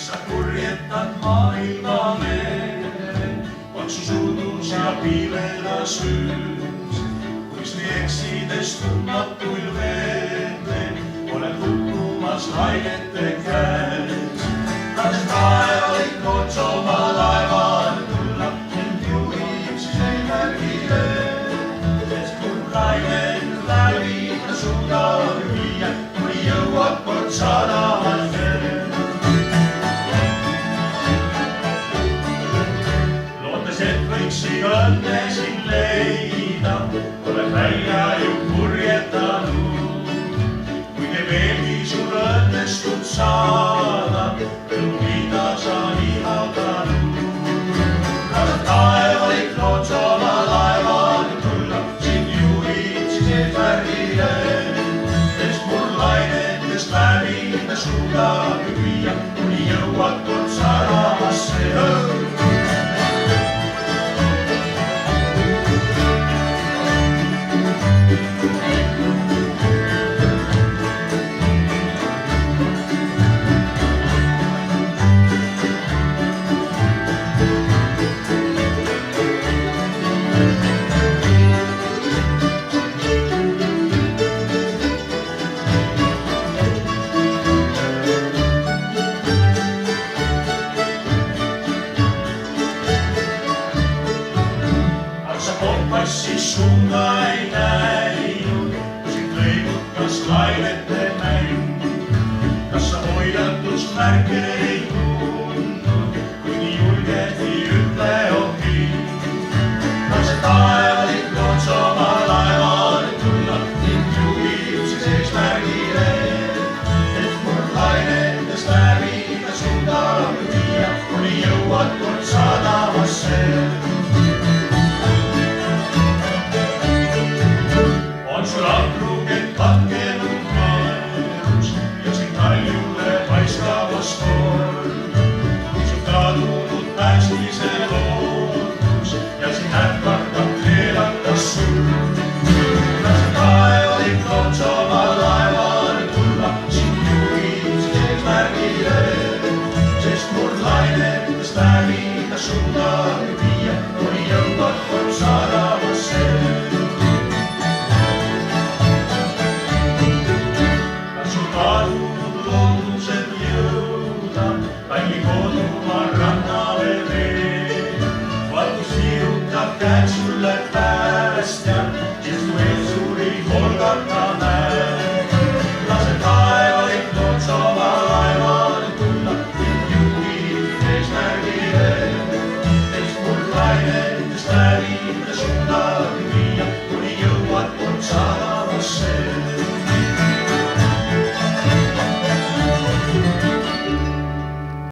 miks sa purjetad maailma meele, paksu suudus ja piileda süüs, kuis nii eksides tundmatul veetel, oled hukkumas lainete käes. Lased taevalik loots oma laeval tulla, end juhib siis ei märgile, sest mul lained läbi ta suudab viia, kuni jõuab kord sadamat verd. Lootes, et võiksid õnne siin leida, oled välja ju purjetanud, kuigi veelgi sul õnnestub saada, elu mida sa ihaldanud. Lased taevalik loots oma laeval tulla, sind juhib siis eesmärgile, sest mul lainetest läbi ta suudab viia, kuni jõuad kord sadamasse. Kompassis suunda ei näinud, sind lõimutas lainete mäng. Kas sa hoiatust märke ei tuu?